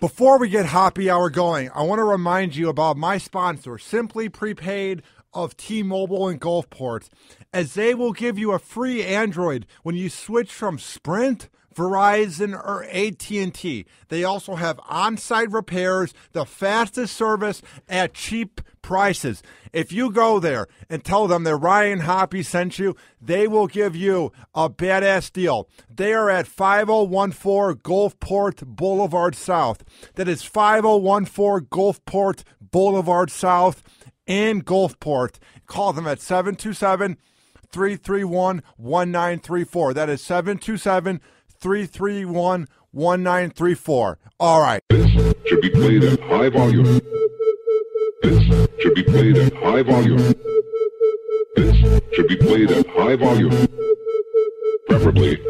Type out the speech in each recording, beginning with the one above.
Before we get Hoppe Hour going, I want to remind you about my sponsor, Simply Prepaid of T-Mobile and Gulfport, as they will give you a free Android when you switch from Sprint, Verizon, or AT&T. They also have on-site repairs, the fastest service at cheap prices. If you go there and tell them that Ryan Hoppe sent you, they will give you a badass deal. They are at 5014 Gulfport Boulevard South. That is 5014 Gulfport Boulevard South in Gulfport. Call them at 727-331-1934. That is 727-331-1934. All right. This should be played at high volume. This should be played at high volume. This should be played at high volume. Preferably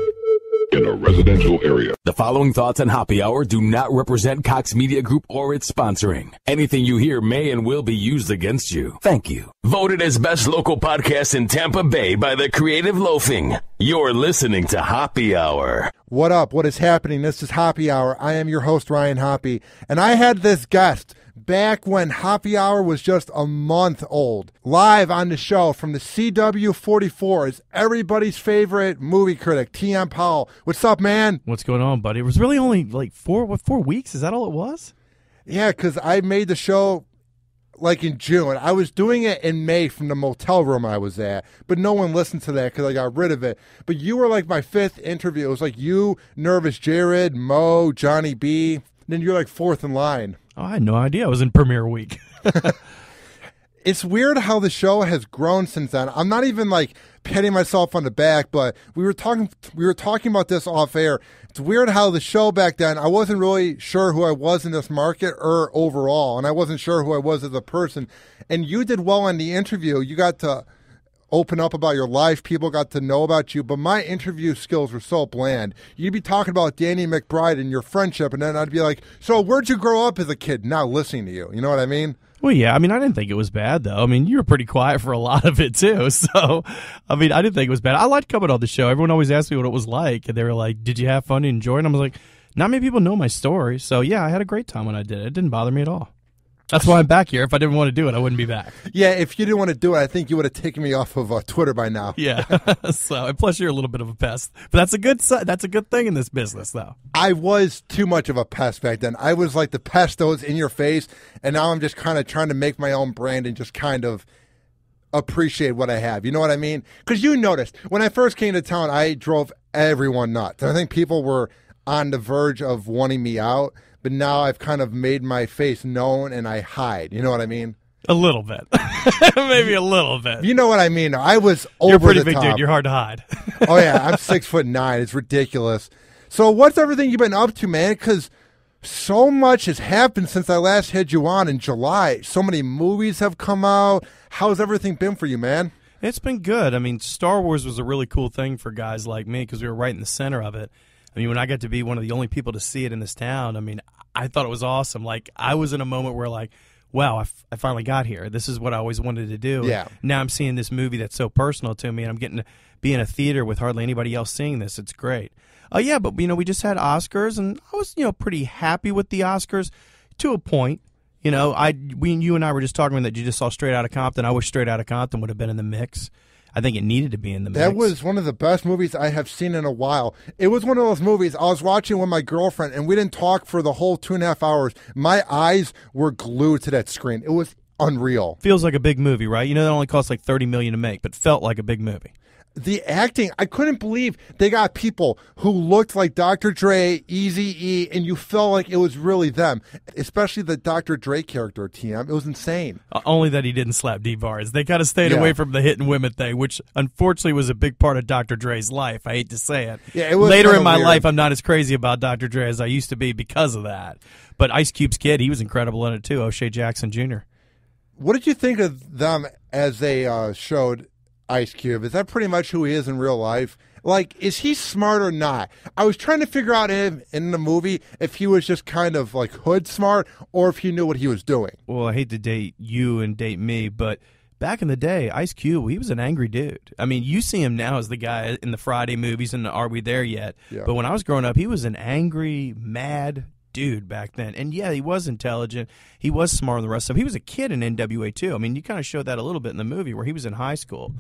in a residential area. The following thoughts on Hoppe Hour do not represent Cox Media Group or its sponsoring. Anything you hear may and will be used against you. Thank you. Voted as best local podcast in Tampa Bay by the Creative Loafing. You're listening to Hoppe Hour. What up? What is happening? This is Hoppe Hour. I am your host, Ryan Hoppe, and I had this guest back when Hoppe Hour was just a month old. Live on the show from the CW44 is everybody's favorite movie critic, TM Powell. What's up, man? What's going on, buddy? It was really only like 4 weeks? Is that all it was? Yeah, because I made the show like in June. I was doing it in May from the motel room I was at, but no one listened to that because I got rid of it. But you were like my fifth interview. It was like you, Nervous Jared, Mo, Johnny B. And then you're like fourth in line. Oh, I had no idea. I was in premiere week. It's weird how the show has grown since then. I'm not even like patting myself on the back, but we were talking about this off air. It's weird how the show back then, I wasn't really sure who I was in this market or overall, and I wasn't sure who I was as a person. And you did well on the interview. You got to open up about your life. People got to know about you, but my interview skills were so bland. You'd be talking about Danny McBride and your friendship, and then I'd be like, so where'd you grow up as a kid? Now listening to you. You know what I mean? Well, yeah. I mean, I didn't think it was bad, though. I mean, you were pretty quiet for a lot of it, too. So, I mean, I didn't think it was bad. I liked coming on the show. Everyone always asked me what it was like, and they were like, did you have fun and enjoy it? And I was like, not many people know my story. So, yeah, I had a great time when I did it. It didn't bother me at all. That's why I'm back here. If I didn't want to do it, I wouldn't be back. Yeah, if you didn't want to do it, I think you would have taken me off of Twitter by now. Yeah. So, and plus you're a little bit of a pest. But that's a good thing in this business, though. I was too much of a pest back then. I was like the pest that was in your face, and now I'm just kind of trying to make my own brand and just kind of appreciate what I have. You know what I mean? Because you noticed, when I first came to town, I drove everyone nuts. I think people were on the verge of wanting me out. But now I've kind of made my face known and I hide. You know what I mean? A little bit. Maybe a little bit. You know what I mean? I was over You're a pretty the big top. dude. You're hard to hide. Oh, yeah. I'm 6'9". It's ridiculous. So what's everything you've been up to, man? Because so much has happened since I last had you on in July. So many movies have come out. How's everything been for you, man? It's been good. I mean, Star Wars was a really cool thing for guys like me because we were right in the center of it. I mean, when I got to be one of the only people to see it in this town, I mean, I thought it was awesome. Like, I was in a moment where, like, wow, I finally got here. This is what I always wanted to do. Yeah. Now I'm seeing this movie that's so personal to me, and I'm getting to be in a theater with hardly anybody else seeing this. It's great. Yeah, but, you know, we just had Oscars, and I was, you know, pretty happy with the Oscars to a point. You know, you and I were just talking that you just saw Straight Outta Compton. I wish Straight Outta Compton would have been in the mix. I think it needed to be in the mix. That was one of the best movies I have seen in a while. It was one of those movies I was watching with my girlfriend, and we didn't talk for the whole 2.5 hours. My eyes were glued to that screen. It was unreal. Feels like a big movie, right? You know, that only cost like $30 million to make, but felt like a big movie. The acting, I couldn't believe they got people who looked like Dr. Dre, Eazy-E, and you felt like it was really them, especially the Dr. Dre character, TM. It was insane. Only that he didn't slap D-bars. They kind of stayed away from the hitting women thing, which unfortunately was a big part of Dr. Dre's life. I hate to say it. Yeah, it was Later in my weird. life, I'm not as crazy about Dr. Dre as I used to be because of that. But Ice Cube's kid, he was incredible in it too, O'Shea Jackson Jr. What did you think of them as they showed Ice Cube? Is that pretty much who he is in real life? Like, is he smart or not? I was trying to figure out him in the movie if he was just kind of like hood smart or if he knew what he was doing. Well, I hate to date you and date me, but back in the day, Ice Cube, he was an angry dude. I mean, you see him now as the guy in the Friday movies and the Are We There Yet? Yeah. But when I was growing up, he was an angry, mad dude back then. And yeah, he was intelligent. He was smarter than the rest of them. He was a kid in NWA too. I mean, you kind of showed that a little bit in the movie where he was in high school.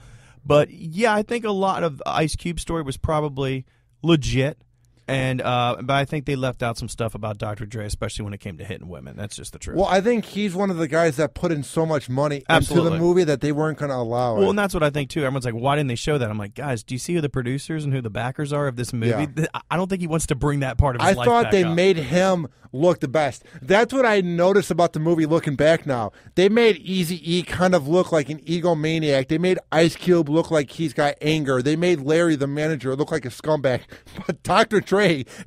But yeah, I think a lot of Ice Cube's story was probably legit. And but I think they left out some stuff about Dr. Dre, especially when it came to hitting women. That's just the truth. Well, I think he's one of the guys that put in so much money into the movie that they weren't going to allow it. Well, and that's what I think, too. Everyone's like, why didn't they show that? I'm like, guys, do you see who the producers and who the backers are of this movie? Yeah. I don't think he wants to bring that part of his life back I thought they up. made him look the best. That's what I noticed about the movie looking back now. They made Eazy-E kind of look like an egomaniac. They made Ice Cube look like he's got anger. They made Larry, the manager, look like a scumbag. But Dr. Dre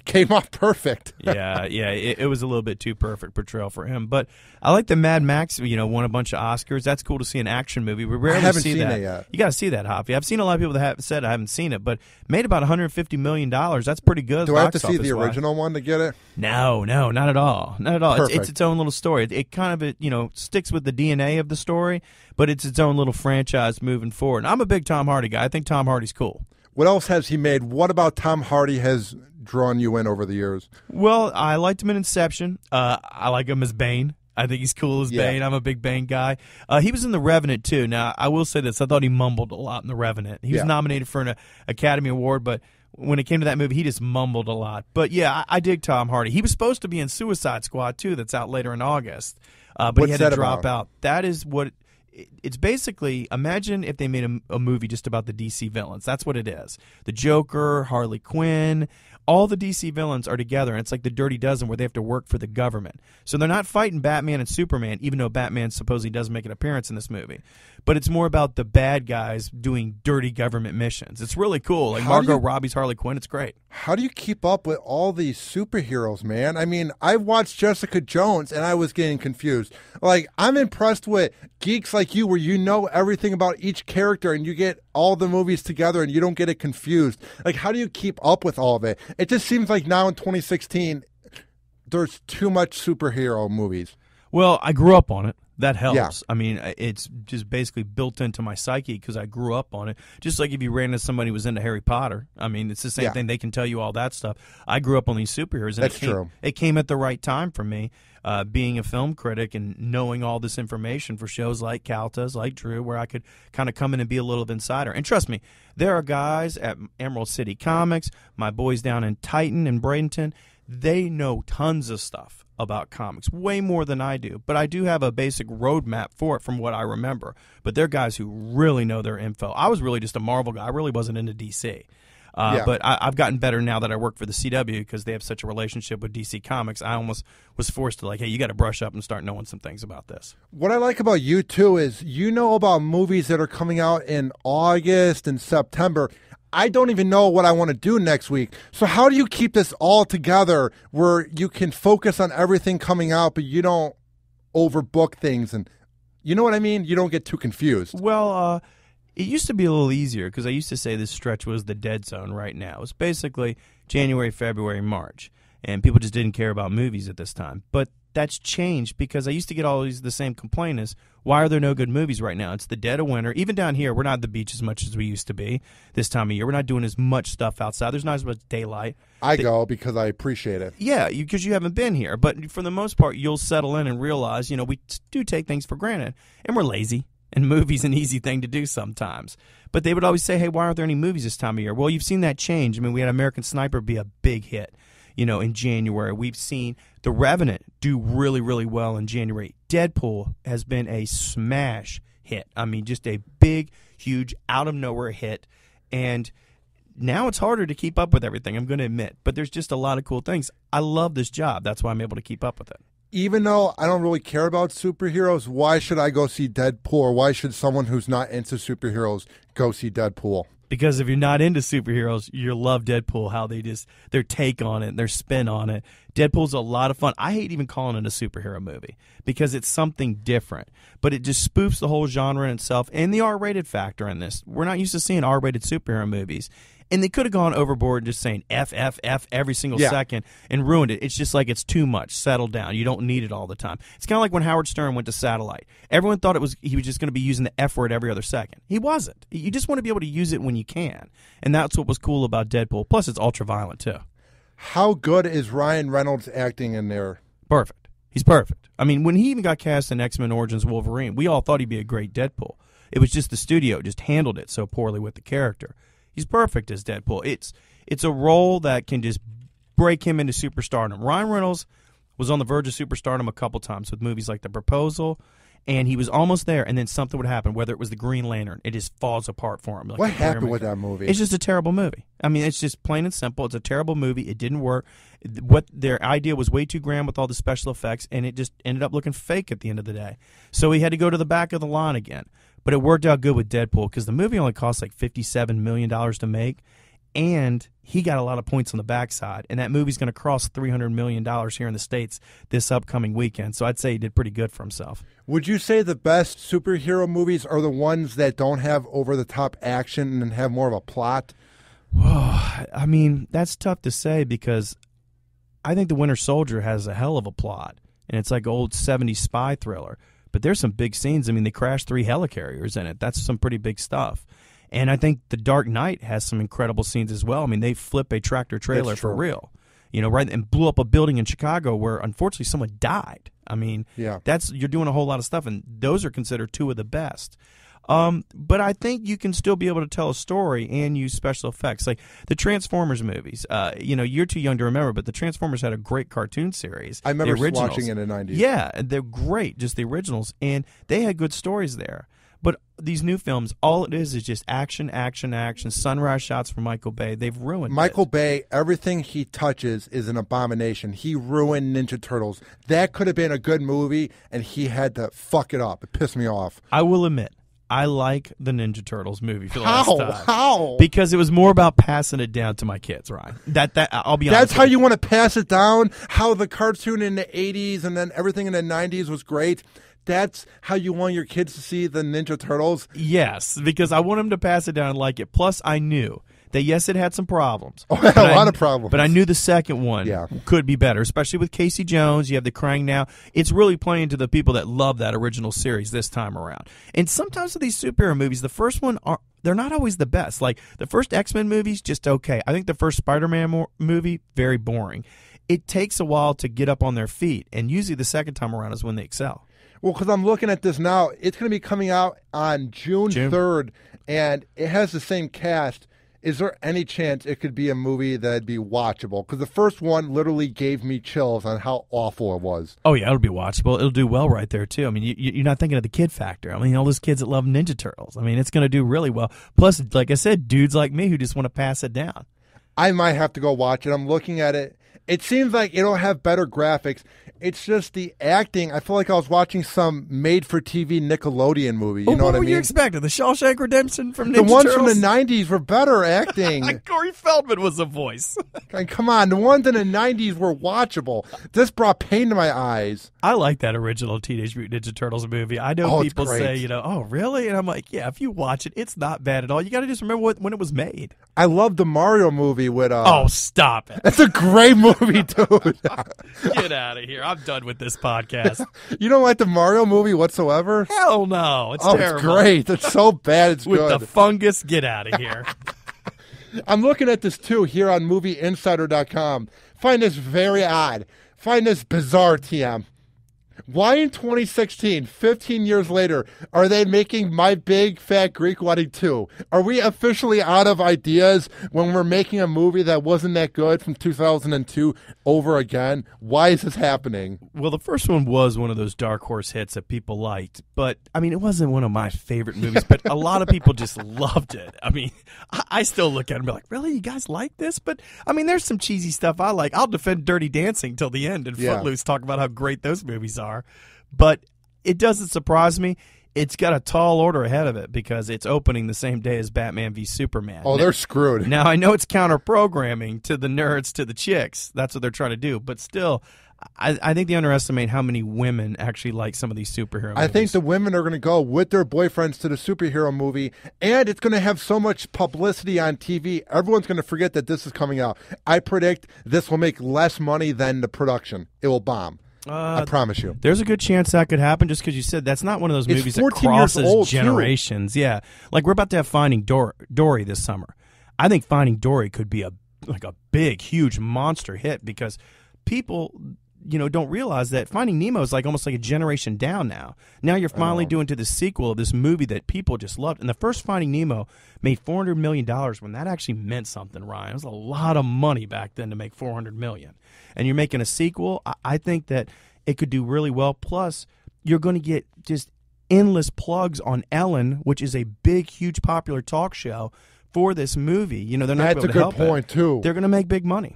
came off perfect. Yeah, it was a little bit too perfect portrayal for him. But I like the Mad Max, won a bunch of Oscars. That's cool to see an action movie. We rarely haven't see seen that. it yet. You got to see that, Hoppy. I've seen a lot of people that have said I haven't seen it, but made about $150 million. That's pretty good. Do I have to see the original one to get it? No, not at all. Not at all. It's its own little story. It kind of sticks with the DNA of the story, but it's its own little franchise moving forward. And I'm a big Tom Hardy guy. I think Tom Hardy's cool. What else has he made? What about Tom Hardy has drawn you in over the years? Well, I liked him in Inception. I like him as Bane. I think he's cool as Bane. I'm a big Bane guy. He was in The Revenant, too. Now, I will say this. I thought he mumbled a lot in The Revenant. He was nominated for an Academy Award, but when it came to that movie, he just mumbled a lot. But, yeah, I dig Tom Hardy. He was supposed to be in Suicide Squad, too, that's out later in August. But he had to drop out. That is what it's basically. Imagine if they made a movie just about the DC villains. That's what it is. The Joker, Harley Quinn, all the DC villains are together, and it's like the Dirty Dozen where they have to work for the government. So they're not fighting Batman and Superman, even though Batman supposedly does make an appearance in this movie. But it's more about the bad guys doing dirty government missions. It's really cool. Like Margot Robbie's Harley Quinn. It's great. How do you keep up with all these superheroes, man? I mean, I watched Jessica Jones, and I was getting confused. Like, I'm impressed with geeks like you where you know everything about each character, and you get all the movies together, and you don't get it confused. Like, how do you keep up with all of it? It just seems like now in 2016, there's too much superhero movies. Well, I grew up on it. That helps. Yeah. I mean, it's just basically built into my psyche because I grew up on it. Just like if you ran into somebody who was into Harry Potter. I mean, it's the same thing. They can tell you all that stuff. I grew up on these superheroes. And That's true. It came at the right time for me, being a film critic and knowing all this information for shows like Caltas, like Drew, where I could kind of come in and be a little insider. And trust me, there are guys at Emerald City Comics, my boys down in Titan and Bradenton, they know tons of stuff about comics, way more than I do. But I do have a basic roadmap for it from what I remember. But they're guys who really know their info. I was really just a Marvel guy. I really wasn't into DC. But I've gotten better now that I work for the CW because they have such a relationship with DC Comics. I almost was forced to hey, you got to brush up and start knowing some things about this. What I like about you, too, is you know about movies that are coming out in August and September. I don't even know what I want to do next week. So how do you keep this all together where you can focus on everything coming out, but you don't overbook things? And you know what I mean? You don't get too confused. Well, it used to be a little easier because I used to say this stretch was the dead zone right now. It's basically January, February, March. And people just didn't care about movies at this time. But that's changed because I used to get always the same complaint is, why are there no good movies right now? It's the dead of winter. Even down here, we're not at the beach as much as we used to be this time of year. We're not doing as much stuff outside. There's not as much daylight. I go because I appreciate it. Yeah, because you haven't been here. But for the most part, you'll settle in and realize, we do take things for granted. And we're lazy. And movies an easy thing to do sometimes. But they would always say, hey, why aren't there any movies this time of year? Well, you've seen that change. I mean, we had American Sniper be a big hit. In January. We've seen The Revenant do really, really well in January. Deadpool has been a smash hit. I mean, just a big, huge, out-of-nowhere hit. And now it's harder to keep up with everything, I'm going to admit. But there's just a lot of cool things. I love this job. That's why I'm able to keep up with it. Even though I don't really care about superheroes, why should I go see Deadpool? Or why should someone who's not into superheroes go see Deadpool? Because if you're not into superheroes, you'll love Deadpool, how their take on it, their spin on it. Deadpool's a lot of fun. I hate even calling it a superhero movie because it's something different. But it just spoofs the whole genre in itself and the R-rated factor in this. We're not used to seeing R-rated superhero movies. And they could have gone overboard just saying F, F, F every single second and ruined it. It's just like it's too much. Settle down. You don't need it all the time. It's kind of like when Howard Stern went to Satellite. Everyone thought he was just going to be using the F word every other second. He wasn't. You just want to be able to use it when you can. And that's what was cool about Deadpool. Plus, it's ultra-violent, too. How good is Ryan Reynolds acting in there? Perfect. He's perfect. I mean, when he even got cast in X-Men Origins Wolverine, we all thought he'd be a great Deadpool. It was just the studio just handled it so poorly with the character. He's perfect as Deadpool. It's a role that can just break him into superstardom. Ryan Reynolds was on the verge of superstardom a couple times with movies like The Proposal, and he was almost there, and then something would happen, whether it was the Green Lantern. It just falls apart for him. Like what happened with that movie? It's just a terrible movie. I mean, it's just plain and simple. It's a terrible movie. It didn't work. What their idea was way too grand with all the special effects, and it just ended up looking fake at the end of the day. So he had to go to the back of the line again. But it worked out good with Deadpool because the movie only cost like $57 million to make, and he got a lot of points on the backside. And that movie's going to cross $300 million here in the States this upcoming weekend. So I'd say he did pretty good for himself. Would you say the best superhero movies are the ones that don't have over-the-top action and have more of a plot? I mean, that's tough to say because I think The Winter Soldier has a hell of a plot, and it's like an old 70s spy thriller. But there's some big scenes. I mean, they crashed 3 helicarriers in it. That's some pretty big stuff. And I think The Dark Knight has some incredible scenes as well. I mean, they flip a tractor trailer for real, right, and blew up a building in Chicago where unfortunately someone died. I mean, you're doing a whole lot of stuff, and those are considered 2 of the best. But I think you can still be able to tell a story and use special effects. Like the Transformers movies, you're too young to remember, but the Transformers had a great cartoon series. I remember watching it in the 90s. Yeah, they're great, just the originals, and they had good stories there. But these new films, all it is just action, action, action, sunrise shots from Michael Bay. They've ruined Michael Bay, everything he touches is an abomination. He ruined Ninja Turtles. That could have been a good movie, and he had to fuck it up. It pissed me off. I will admit, I like the Ninja Turtles movie for the last time. How? Because it was more about passing it down to my kids, Ryan. That I'll be honest. That's how you want to pass it down? How the cartoon in the 80s and then everything in the 90s was great? That's how you want your kids to see the Ninja Turtles? Yes, because I want them to pass it down and like it. Plus, I knew that, yes, it had some problems. Oh, it had a lot of problems. But I knew the second one could be better, especially with Casey Jones. You have the Krang now. It's really playing to the people that love that original series this time around. And sometimes with these superhero movies, the first one, they're not always the best. Like the first X-Men movie's just okay. I think the first Spider-Man movie, very boring. It takes a while to get up on their feet, and usually the second time around is when they excel. Well, because I'm looking at this now, it's going to be coming out on June 3rd, and it has the same cast. Is there any chance it could be a movie that'd be watchable? Because the first one literally gave me chills on how awful it was. Oh, yeah, it'll be watchable. It'll do well right there, too. I mean, you're not thinking of the kid factor. I mean, all those kids that love Ninja Turtles. I mean, it's going to do really well. Plus, like I said, dudes like me who just want to pass it down. I might have to go watch it. I'm looking at it. It seems like it'll have better graphics. It's just the acting. I feel like I was watching some made-for-TV Nickelodeon movie. You know what I mean? What were you expecting? The Shawshank Redemption from Ninja Turtles? The ones Turtles? from the 90s were better acting. Corey Feldman was the voice. Come on. The ones in the 90s were watchable. This brought pain to my eyes. I like that original Teenage Mutant Ninja Turtles movie. I know people say, oh, really? And I'm like, yeah, if you watch it, it's not bad at all. You got to just remember when it was made. I love the Mario movie with... oh, stop it. That's a great movie, dude. Get out of here. I'm done with this podcast. You don't like the Mario movie whatsoever? Hell no. It's terrible. It's great. It's so bad. It's with good. With the fungus, get out of here. I'm looking at this, too, here on MovieInsider.com. Find this very odd. Find this bizarre, TM. Why in 2016, 15 years later, are they making My Big Fat Greek Wedding 2? Are we officially out of ideas when we're making a movie that wasn't that good from 2002 over again? Why is this happening? Well, the first one was one of those dark horse hits that people liked. But, I mean, it wasn't one of my favorite movies, but a lot of people just loved it. I mean, I still look at it and be like, really? You guys like this? But, I mean, there's some cheesy stuff I like. I'll defend Dirty Dancing till the end and Footloose, talk about how great those movies are. But it doesn't surprise me. It's got a tall order ahead of it because it's opening the same day as Batman v Superman. Oh, they're screwed. Now, I know it's counter-programming to the nerds, to the chicks. That's what they're trying to do. But still, I think they underestimate how many women actually like some of these superhero movies. I think the women are going to go with their boyfriends to the superhero movie, and it's going to have so much publicity on TV, everyone's going to forget that this is coming out. I predict this will make less money than the production. It will bomb. I promise you. There's a good chance that could happen just because you said that's not one of those movies that crosses generations. Too. Yeah. Like we're about to have Finding Dory this summer. I think Finding Dory could be a like a big, huge monster hit because people, don't realize that Finding Nemo is like almost like a generation down now. Now you're finally doing to the sequel of this movie that people just loved. And the first Finding Nemo made $400 million when that actually meant something, Ryan. It was a lot of money back then to make $400 million. And you're making a sequel. I think that it could do really well. Plus, you're going to get just endless plugs on Ellen, which is a big, huge, popular talk show for this movie. They're not That's going to help a good point, too. They're going to make big money.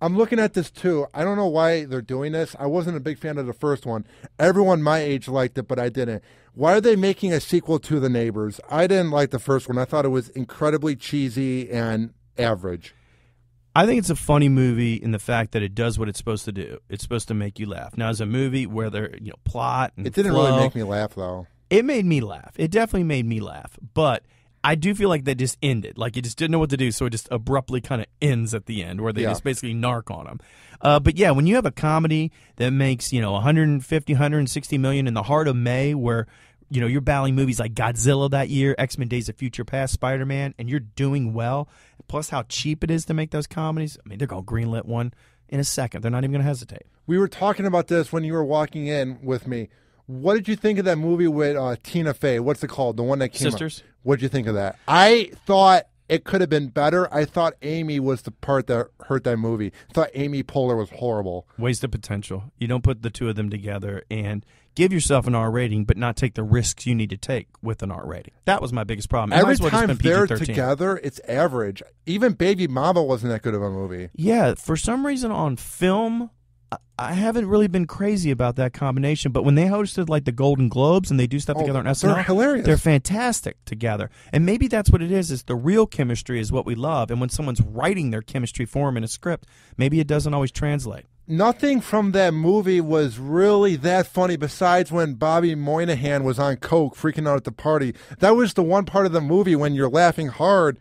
I'm looking at this, too. I don't know why they're doing this. I wasn't a big fan of the first one. Everyone my age liked it, but I didn't. Why are they making a sequel to The Neighbors? I didn't like the first one. I thought it was incredibly cheesy and average. I think it's a funny movie in the fact that it does what it's supposed to do. It's supposed to make you laugh. Now, as a movie where there, plot and it didn't flow, really make me laugh, though. It made me laugh. It definitely made me laugh. But I do feel like they just ended. Like you just didn't know what to do, so it just abruptly kind of ends at the end where they just basically narc on them. But yeah, when you have a comedy that makes, 150, 160 million in the heart of May where, you're battling movies like Godzilla that year, X-Men Days of Future Past, Spider-Man, and you're doing well, plus how cheap it is to make those comedies, I mean, they're going to greenlit one in a second. They're not even going to hesitate. We were talking about this when you were walking in with me. What did you think of that movie with Tina Fey? What's it called? The one that came Sisters? What did you think of that? I thought it could have been better. I thought Amy was the part that hurt that movie. I thought Amy Poehler was horrible. Waste of potential. You don't put the two of them together and give yourself an R rating, but not take the risks you need to take with an R rating. That was my biggest problem. Every time they're together, it's average. Even Baby Mama wasn't that good of a movie. Yeah, for some reason on film, I haven't really been crazy about that combination, but when they hosted like the Golden Globes and they do stuff together on SNL, they're hilarious. They're fantastic together. And maybe that's what it is the real chemistry is what we love. And when someone's writing their chemistry for them in a script, maybe it doesn't always translate. Nothing from that movie was really that funny besides when Bobby Moynihan was on coke freaking out at the party. That was the one part of the movie when you're laughing hard.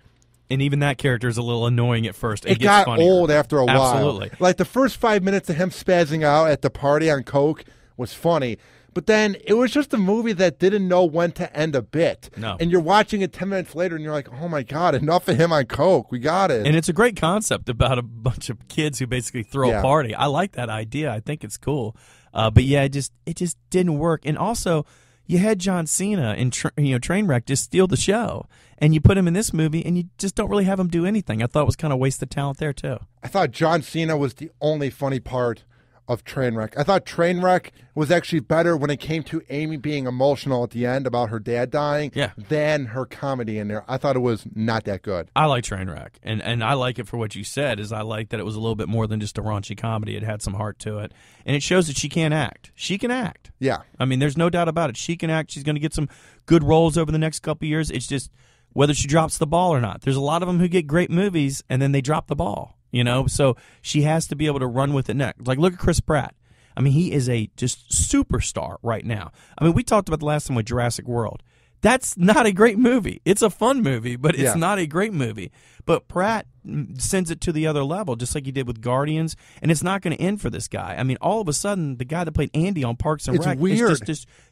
And even that character is a little annoying at first. It got old after a while. Absolutely. Like the first 5 minutes of him spazzing out at the party on coke was funny. But then it was just a movie that didn't know when to end a bit. No. And you're watching it 10 minutes later and you're like, oh my God, enough of him on coke. We got it. And it's a great concept about a bunch of kids who basically throw a party. I like that idea. I think it's cool. But yeah, it just didn't work. And also, you had John Cena in Trainwreck just steal the show. And you put him in this movie, and you just don't really have him do anything. I thought it was kind of wasted talent there, too. I thought John Cena was the only funny part of Trainwreck. I thought Trainwreck was actually better when it came to Amy being emotional at the end about her dad dying than her comedy in there. I thought it was not that good. I like Trainwreck, and I like it for what you said, is I like that it was a little bit more than just a raunchy comedy. It had some heart to it, and it shows that she can act. She can act. Yeah. I mean, there's no doubt about it. She can act. She's going to get some good roles over the next couple of years. It's just whether she drops the ball or not. There's a lot of them who get great movies, and then they drop the ball. So she has to be able to run with it next. Like, look at Chris Pratt. I mean, he is a just superstar right now. I mean, we talked about the last time with Jurassic World. That's not a great movie. It's a fun movie, but it's not a great movie. But Pratt sends it to the other level, just like he did with Guardians, and it's not going to end for this guy. I mean, all of a sudden, the guy that played Andy on Parks and Rec, weird.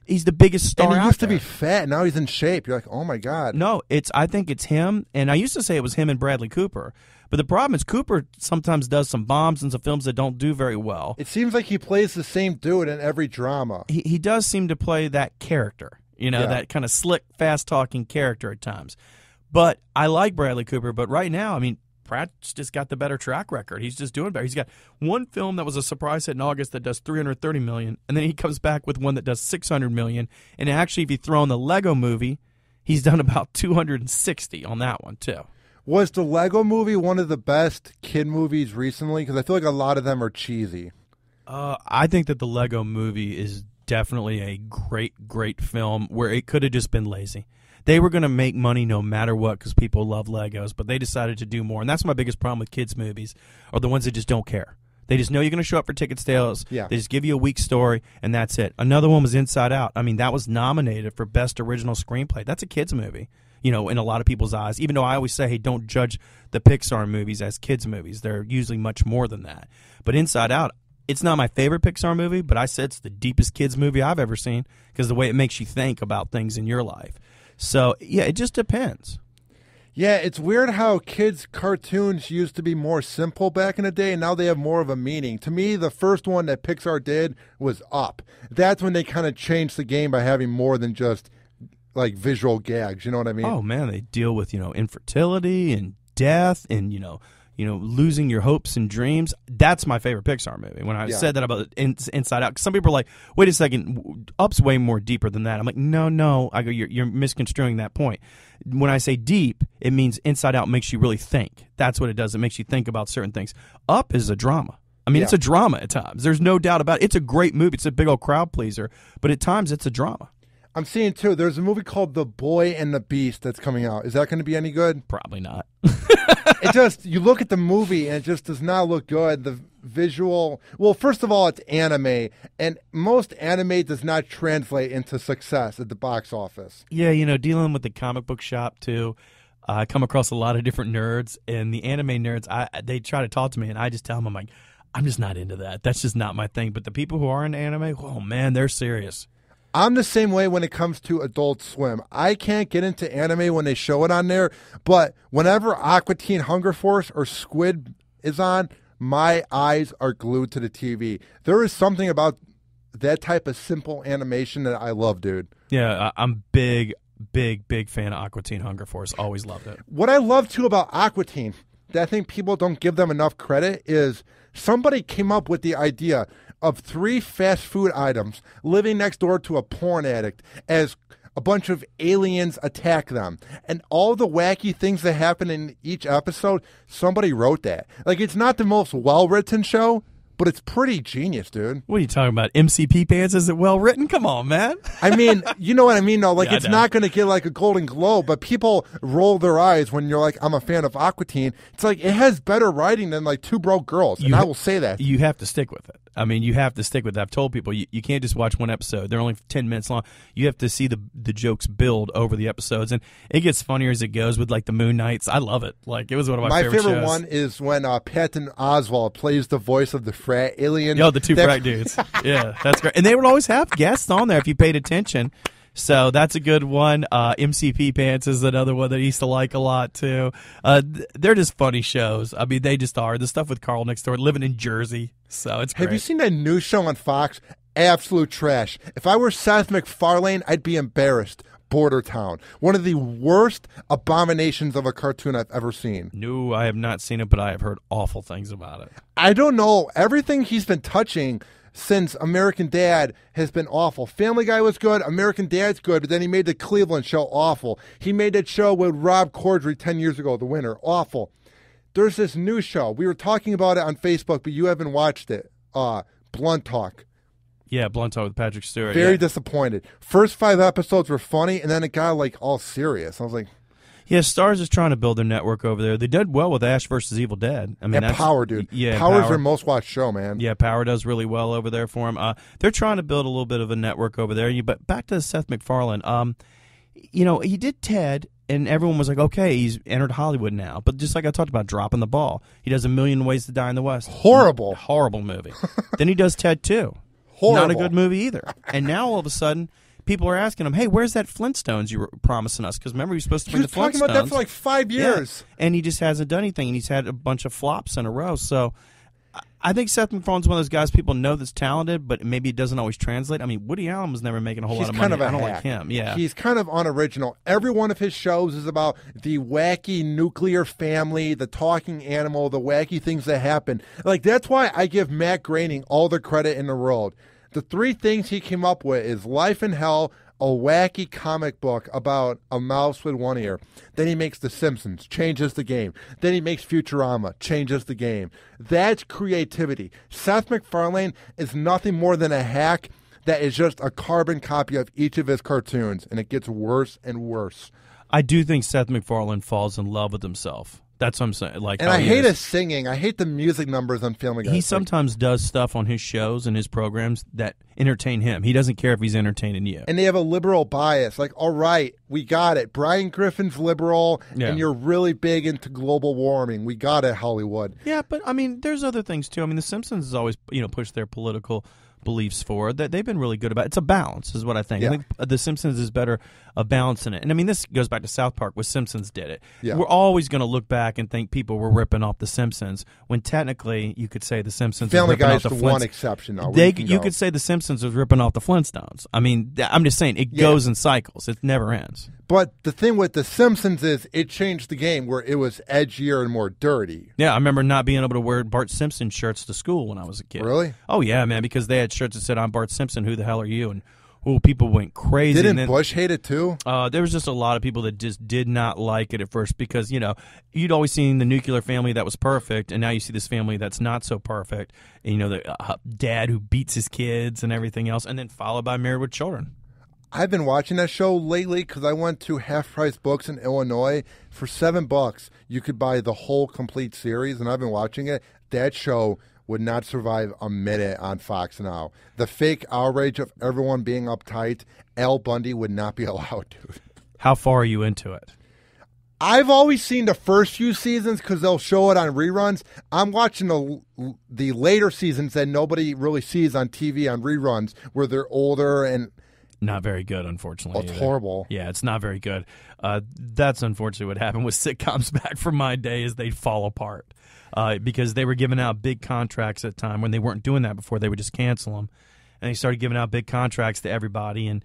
He's the biggest star out there. And he used to be fat. Now he's in shape. You're like, oh, my God. No, I think it's him, and I used to say it was him and Bradley Cooper. But the problem is Cooper sometimes does some bombs in some films that don't do very well. It seems like he plays the same dude in every drama. He does seem to play that character, that kind of slick, fast-talking character at times. But I like Bradley Cooper, but right now, I mean, Pratt's just got the better track record. He's just doing better. He's got one film that was a surprise hit in August that does $330 million, and then he comes back with one that does $600 million. And actually, if you throw in the Lego movie, he's done about $260 on that one, too. Was the Lego movie one of the best kid movies recently? Because I feel like a lot of them are cheesy. I think that the Lego movie is definitely a great, great film where it could have just been lazy. They were going to make money no matter what because people love Legos, but they decided to do more. And that's my biggest problem with kids' movies are the ones that just don't care. They just know you're going to show up for ticket sales. Yeah. They just give you a weak story, and that's it. Another one was Inside Out. I mean, that was nominated for Best Original Screenplay. That's a kids' movie. In a lot of people's eyes, even though I always say, hey, don't judge the Pixar movies as kids' movies. They're usually much more than that. But Inside Out, it's not my favorite Pixar movie, but I said it's the deepest kids' movie I've ever seen because the way it makes you think about things in your life. So, yeah, it just depends. Yeah, it's weird how kids' cartoons used to be more simple back in the day, and now they have more of a meaning. To me, the first one that Pixar did was Up. That's when they kind of changed the game by having more than just like visual gags. You know what I mean? Oh man, they deal with infertility and death and losing your hopes and dreams. That's my favorite Pixar movie. When I said that about Inside Out, 'cause some people are like, "Wait a second, Up's way more deeper than that." I'm like, "No." I go, "You're misconstruing that point." When I say deep, it means Inside Out makes you really think. That's what it does. It makes you think about certain things. Up is a drama. I mean, it's a drama at times. There's no doubt about it. It's a great movie. It's a big old crowd pleaser, but at times it's a drama. I'm seeing too. There's a movie called The Boy and the Beast that's coming out. Is that going to be any good? Probably not. You look at the movie and it just does not look good. The visual, well, first of all, it's anime, and most anime does not translate into success at the box office. Yeah, dealing with the comic book shop too. I come across a lot of different nerds, and the anime nerds, they try to talk to me, and I just tell them, I'm just not into that. That's just not my thing. But the people who are into anime, oh man, they're serious. I'm the same way when it comes to Adult Swim. I can't get into anime when they show it on there, but whenever Aqua Teen Hunger Force or Squid is on, my eyes are glued to the TV. There is something about that type of simple animation that I love, dude. Yeah, I'm big fan of Aqua Teen Hunger Force. Always loved it. What I love, too, about Aqua Teen, that I think people don't give them enough credit, is somebody came up with the idea of 3 fast food items living next door to a porn addict as a bunch of aliens attack them. And all the wacky things that happen in each episode, somebody wrote that. Like, it's not the most well-written show, but it's pretty genius, dude. What are you talking about? MCP Pants? Is it well written? Come on, man. I mean, you know what I mean, though? Like, it's not going to get like a Golden Globe, but people roll their eyes when you're like, I'm a fan of Aqua Teen. It's like, it has better writing than like Two Broke Girls, and I will say that. You have to stick with it. I mean, you have to stick with it. I've told people, you can't just watch one episode. They're only 10 minutes long. You have to see the jokes build over the episodes, and it gets funnier as it goes with like the Moon Knights. I love it. Like, it was one of my favorite shows. One is when Patton Oswalt plays the voice of the frat alien. Yo, the 2 frat dudes. Yeah, that's great. And they would always have guests on there if you paid attention. So that's a good one. MCP Pants is another one that I used to like a lot, too. They're just funny shows. I mean, they just are. The stuff with Carl next door, living in Jersey. So it's great. Have you seen that new show on Fox? Absolute trash. If I were Seth Macfarlane, I'd be embarrassed. Border Town. One of the worst abominations of a cartoon I've ever seen. No, I have not seen it, but I have heard awful things about it. I don't know. Everything he's been touching since American Dad has been awful. Family Guy was good. American Dad's good, but then he made the Cleveland show awful. He made that show with Rob Corddry 10 years ago, The Winner. Awful. There's this new show. We were talking about it on Facebook, but you haven't watched it. Blunt Talk. Yeah, Blunt Talk with Patrick Stewart. Very disappointed. First 5 episodes were funny, and then it got like all serious. I was like, yeah, Starz is trying to build their network over there. They did well with Ash versus Evil Dead. I mean, that's Power, dude. Yeah, Power's their most watched show, man. Yeah, Power does really well over there for them. They're trying to build a little bit of a network over there. But back to Seth MacFarlane. He did Ted, and everyone was like, okay, he's entered Hollywood now. But just like I talked about, dropping the ball. He does A Million Ways to Die in the West. Horrible movie. Then he does Ted 2. Horrible. Not a good movie either. And now all of a sudden, people are asking him, hey, where's that Flintstones you were promising us? Because remember, he was supposed to bring the Flintstones. He was talking about that for like 5 years. Yeah. And he just hasn't done anything, and he's had a bunch of flops in a row. So I think Seth MacFarlane's one of those guys people know that's talented, but maybe it doesn't always translate. I mean, Woody Allen was never making a whole lot of money. I don't like him. Yeah, he's kind of unoriginal. Every one of his shows is about the wacky nuclear family, the talking animal, the wacky things that happen. Like, that's why I give Matt Groening all the credit in the world. The 3 things he came up with is Life in Hell, a wacky comic book about a mouse with one ear. Then he makes The Simpsons, changes the game. Then he makes Futurama, changes the game. That's creativity. Seth MacFarlane is nothing more than a hack that is just a carbon copy of each of his cartoons, and it gets worse and worse. I do think Seth MacFarlane falls in love with himself. That's what I'm saying. Like, and I hate his singing. I hate the music numbers on Family Guy. He sometimes does stuff on his shows and his programs that entertain him. He doesn't care if he's entertaining you. And they have a liberal bias. Like, all right, we got it. Brian Griffin's liberal, and you're really big into global warming. We got it, Hollywood. Yeah, but, I mean, there's other things, too. I mean, The Simpsons has always, pushed their political beliefs for, that they've been really good about. It's a balance, is what I think. Yeah. I think The Simpsons is better a balance in it. And I mean, this goes back to South Park where Simpsons did it. Yeah. We're always going to look back and think people were ripping off The Simpsons, when technically you could say The Simpsons Family was ripping Guy off is the the one Flintstones. exception, though. You could say The Simpsons was ripping off the Flintstones. I mean, I'm just saying, it goes in cycles. It never ends. But the thing with The Simpsons is it changed the game where it was edgier and more dirty. Yeah, I remember not being able to wear Bart Simpson shirts to school when I was a kid. Really? Oh, yeah, man, because they had shirts that said, "I'm Bart Simpson, who the hell are you?" And people went crazy. Didn't and then, Bush hate it too? there was just a lot of people that just did not like it at first because, you'd always seen the nuclear family that was perfect, and now you see this family that's not so perfect. And, the dad who beats his kids and everything else, and then followed by Married with Children. I've been watching that show lately because I went to Half Price Books in Illinois. For $7, you could buy the whole complete series, and I've been watching it. That show would not survive a minute on Fox now. The fake outrage of everyone being uptight, Al Bundy would not be allowed, dude. How far are you into it? I've always seen the first few seasons because they'll show it on reruns. I'm watching the later seasons that nobody really sees on TV on reruns where they're older and... Not very good, unfortunately. Oh, it's horrible. Yeah, it's not very good. That's unfortunately what happened with sitcoms back from my day, is they'd fall apart because they were giving out big contracts at the time. When they weren't doing that before, they would just cancel them. And they started giving out big contracts to everybody, and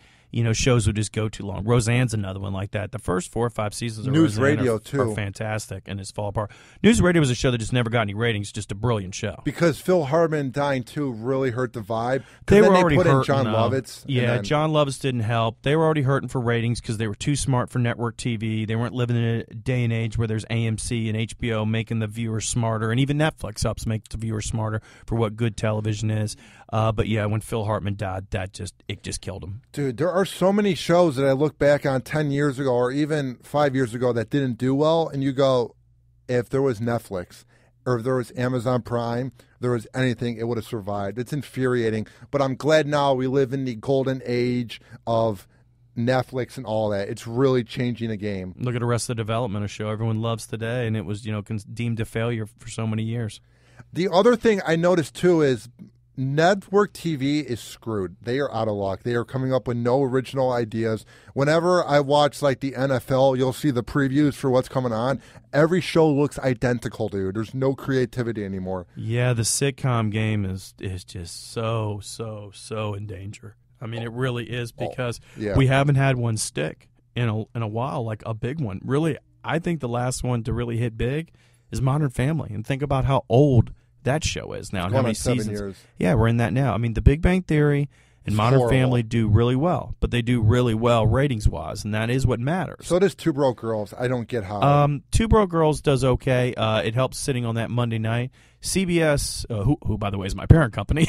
shows would just go too long. Roseanne's another one like that. The first 4 or 5 seasons of News Roseanne Radio, are too. fantastic, and it's fall apart. News Radio was a show that just never got any ratings, just a brilliant show. Because Phil Hartman dying, too, really hurt the vibe. They then were already put hurting, in John though. Lovitz. Yeah, John Lovitz didn't help. They were already hurting for ratings because they were too smart for network TV. They weren't living in a day and age where there's AMC and HBO making the viewer smarter, and even Netflix helps make the viewer smarter for what good television is. But yeah, when Phil Hartman died, it just killed him. Dude, there are so many shows that I look back on 10 years ago or even 5 years ago that didn't do well, and you go, if there was Netflix or if there was Amazon Prime, there was anything, it would have survived. It's infuriating, but I'm glad now we live in the golden age of Netflix and all that. It's really changing the game. Look at Arrested Development, a show everyone loves today, and it was deemed a failure for so many years. The other thing I noticed, too, is network TV is screwed. They are out of luck. They are coming up with no original ideas. Whenever I watch like the NFL, you'll see the previews for what's coming on. Every show looks identical, dude. There's no creativity anymore. Yeah, the sitcom game is just so in danger. I mean, it really is, because we haven't had one stick in a while, like a big one. Really, I think the last one to really hit big is Modern Family. And think about how old that show is now and how many seasons. Years. Yeah, we're in that now. I mean, The Big Bang Theory and Modern Family do really well, but they do really well ratings-wise, and that is what matters. So does Two Broke Girls. I don't get how. Two Broke Girls does okay. It helps sitting on that Monday night. CBS, who by the way is my parent company,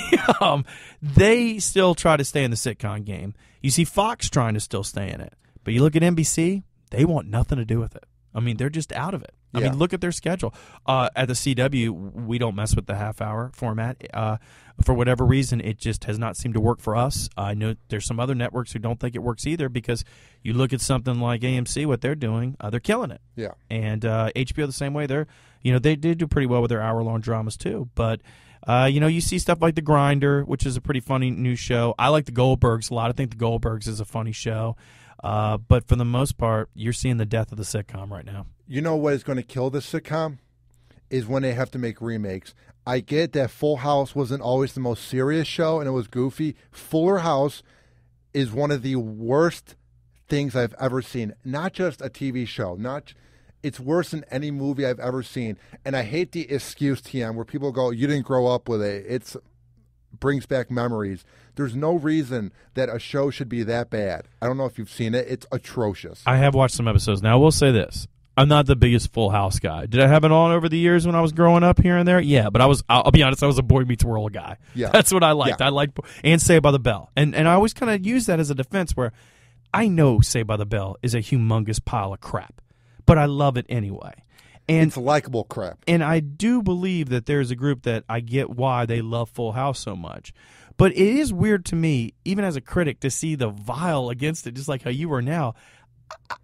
they still try to stay in the sitcom game. You see Fox trying to still stay in it, but you look at NBC, they want nothing to do with it. I mean, they're just out of it. I mean, look at their schedule. At the CW, we don't mess with the half-hour format. For whatever reason, it just has not seemed to work for us. I know there's some other networks who don't think it works either, because you look at something like AMC, what they're doing, they're killing it. Yeah. And HBO the same way. They did do pretty well with their hour-long dramas too. But you see stuff like The Grinder, which is a pretty funny new show. I like The Goldbergs a lot. I think The Goldbergs is a funny show. But for the most part, you're seeing the death of the sitcom right now. You know what is going to kill this sitcom? Is when they have to make remakes. I get that Full House wasn't always the most serious show and it was goofy. Fuller House is one of the worst things I've ever seen. Not just a TV show. It's worse than any movie I've ever seen. And I hate the excuse, TM, where people go, you didn't grow up with it. It brings back memories. There's no reason that a show should be that bad. I don't know if you've seen it. It's atrocious. I have watched some episodes. Now, I will say this. I'm not the biggest Full House guy. Did I have it on over the years when I was growing up here and there? Yeah, but I'll be honest, I was a Boy Meets World guy. Yeah. That's what I liked. Yeah. I liked and Saved by the Bell. And I always kind of use that as a defense where I know Saved by the Bell is a humongous pile of crap, but I love it anyway. And it's likable crap. And I do believe that there's a group that I get why they love Full House so much. But it is weird to me, even as a critic, to see the vile against it, just like how you are now.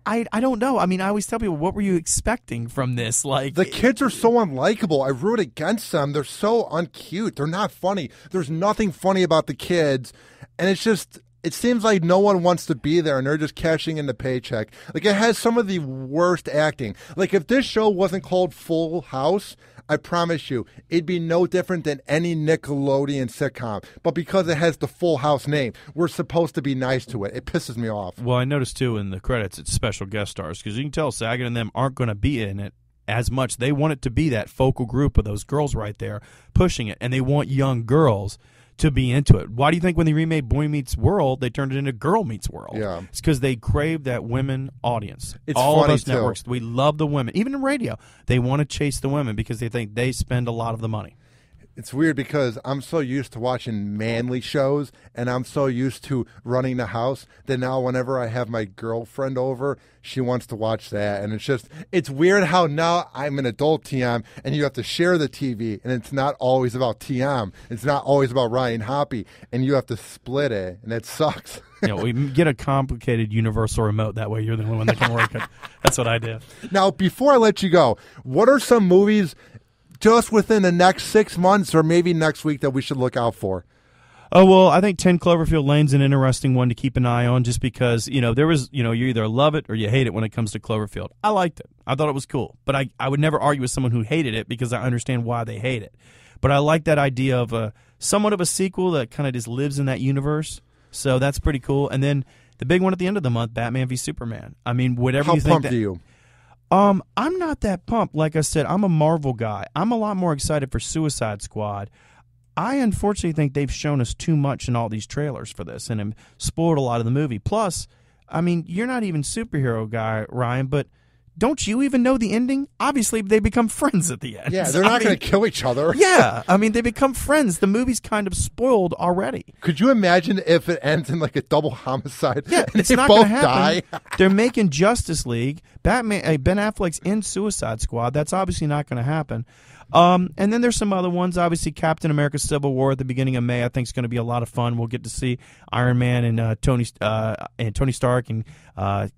I don't know. I mean, I always tell people, what were you expecting from this? Like, the kids are so unlikable. I root against them. They're so uncute. They're not funny. There's nothing funny about the kids. And it's just, it seems like no one wants to be there and they're just cashing in the paycheck. Like, it has some of the worst acting. Like, if this show wasn't called Full House, I promise you, it'd be no different than any Nickelodeon sitcom. But because it has the Full House name, we're supposed to be nice to it. It pisses me off. Well, I noticed, too, in the credits, it's special guest stars, because you can tell Saget and them aren't going to be in it as much. They want it to be that focal group of those girls right there pushing it, and they want young girls to be into it. Why do you think when they remade Boy Meets World, they turned it into Girl Meets World? Yeah. It's because they crave that women audience. It's all funny, of us too. networks, we love the women. Even in radio, they want to chase the women because they think they spend a lot of the money. It's weird because I'm so used to watching manly shows and I'm so used to running the house that now whenever I have my girlfriend over, she wants to watch that. And it's weird how now I'm an adult TM and you have to share the TV and it's not always about TM. It's not always about Ryan Hoppe and you have to split it and it sucks. We get a complicated universal remote. That way you're the only one that can work it. That's what I do. Now, before I let you go, what are some movies just within the next 6 months or maybe next week that we should look out for? Oh, well, I think 10 Cloverfield Lane's an interesting one to keep an eye on just because, there was, you either love it or you hate it when it comes to Cloverfield. I liked it. I thought it was cool. But I would never argue with someone who hated it because I understand why they hate it. But I like that idea of somewhat of a sequel that kind of just lives in that universe. So that's pretty cool. And then the big one at the end of the month, Batman v Superman. I mean, whatever you think. How pumped are you? I'm not that pumped. Like I said, I'm a Marvel guy. I'm a lot more excited for Suicide Squad. I unfortunately think they've shown us too much in all these trailers for this and have spoiled a lot of the movie. Plus, I mean, you're not even superhero guy, Ryan, but don't you even know the ending? Obviously, they become friends at the end. Yeah, they're not going to kill each other. Yeah, I mean, they become friends. The movie's kind of spoiled already. Could you imagine if it ends in like a double homicide? Yeah, and it's they not both going to happen. die. They're making Justice League. Ben Affleck's in Suicide Squad. That's obviously not going to happen. And then there's some other ones. Obviously, Captain America: Civil War at the beginning of May, I think is going to be a lot of fun. We'll get to see Iron Man and Tony Stark and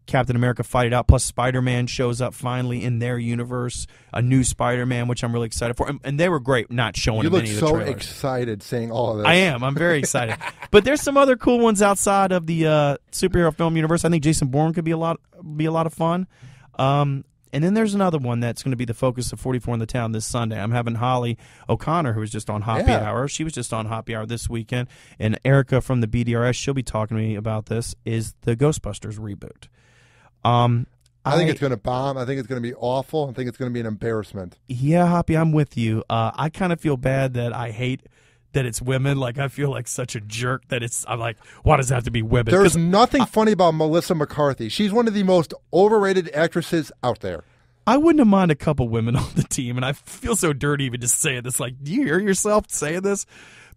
Captain America fight it out. Plus, Spider-Man shows up finally in their universe, a new Spider-Man, which I'm really excited for. And they were great not showing him any of the trailers. You look so excited saying all of this. I am. I'm very excited. But there's some other cool ones outside of the superhero film universe. I think Jason Bourne could be a lot of fun. And then there's another one that's going to be the focus of 44 in the Town this Sunday. I'm having Holly O'Connor, who was just on Hoppe Hour. She was just on Hoppe Hour this weekend. And Erica from the BDRS, she'll be talking to me about this, is the Ghostbusters reboot. I think it's going to bomb. I think it's going to be awful. I think it's going to be an embarrassment. Yeah, Hoppe, I'm with you. I kind of feel bad that I hate that it's women. Like, I feel like such a jerk that I'm like, why does it have to be women? There's nothing funny about Melissa McCarthy. She's one of the most overrated actresses out there. I wouldn't have minded a couple women on the team, and I feel so dirty even just saying this. Like, do you hear yourself saying this?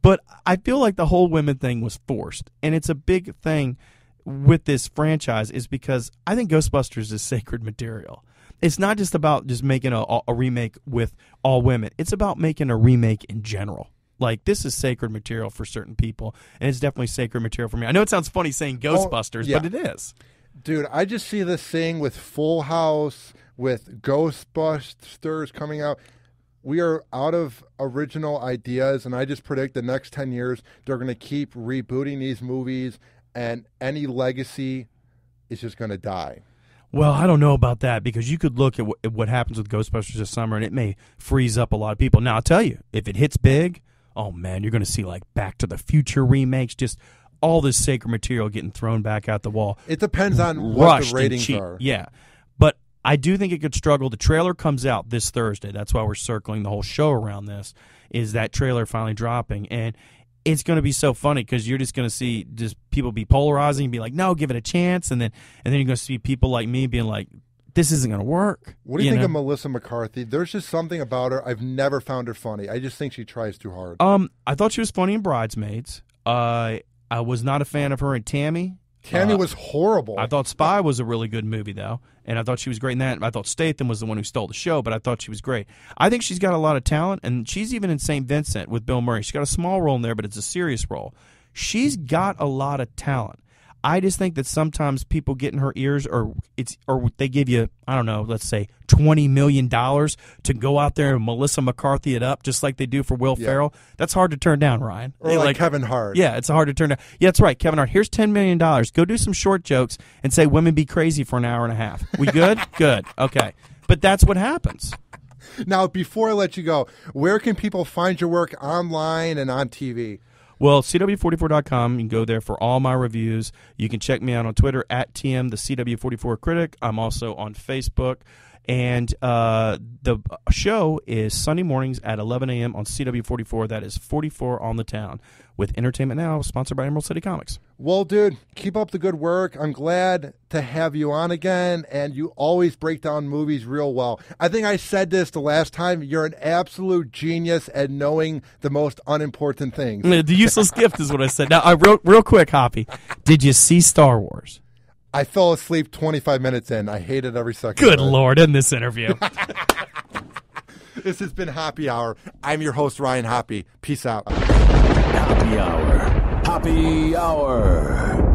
But I feel like the whole women thing was forced, and it's a big thing with this franchise is because I think Ghostbusters is sacred material. It's not just about just making a remake with all women. It's about making a remake in general. Like, this is sacred material for certain people, and it's definitely sacred material for me. I know it sounds funny saying Ghostbusters, but it is. Dude, I just see this thing with Full House, with Ghostbusters coming out. We are out of original ideas, and I just predict the next 10 years they're going to keep rebooting these movies, and any legacy is just going to die. Well, I don't know about that because you could look at what happens with Ghostbusters this summer, and it may freeze up a lot of people. Now, I'll tell you, if it hits big, oh, man, you're going to see, like, Back to the Future remakes, just all this sacred material getting thrown back out the wall. It depends on what the ratings are. Yeah, but I do think it could struggle. The trailer comes out this Thursday. That's why we're circling the whole show around this, is that trailer finally dropping. And it's going to be so funny because you're just going to see just people be polarizing and be like, no, give it a chance. And then you're going to see people like me being like, this isn't going to work. What do you think of Melissa McCarthy? There's just something about her. I've never found her funny. I just think she tries too hard. I thought she was funny in Bridesmaids. I was not a fan of her in Tammy. Tammy was horrible. I thought Spy was a really good movie, though, and I thought she was great in that. I thought Statham was the one who stole the show, but I thought she was great. I think she's got a lot of talent, and she's even in St. Vincent with Bill Murray. She's got a small role in there, but it's a serious role. She's got a lot of talent. I just think that sometimes people get in her ears, or they give you, I don't know, let's say $20 million to go out there and Melissa McCarthy it up, just like they do for Will Ferrell. That's hard to turn down, Ryan. Or like Kevin Hart. Yeah, it's hard to turn down. Yeah, that's right, Kevin Hart. Here's $10 million. Go do some short jokes and say women be crazy for an hour and a half. We good? Good. Okay. But that's what happens. Now, before I let you go, where can people find your work online and on TV? Well, CW44.com. You can go there for all my reviews. You can check me out on Twitter at TM, the CW44 Critic. I'm also on Facebook. And the show is Sunday mornings at 11 a.m. on CW44. That is 44 on the town with Entertainment Now, sponsored by Emerald City Comics. Well, dude, keep up the good work. I'm glad to have you on again, and you always break down movies real well. I think I said this the last time. You're an absolute genius at knowing the most unimportant things. The useless gift is what I said. Now, real quick, Hoppy, did you see Star Wars? I fell asleep 25 minutes in. I hated every second. Good Lord, in this interview. This has been Hoppe Hour. I'm your host, Ryan Hoppe. Peace out. Hoppe Hour. Hoppe Hour.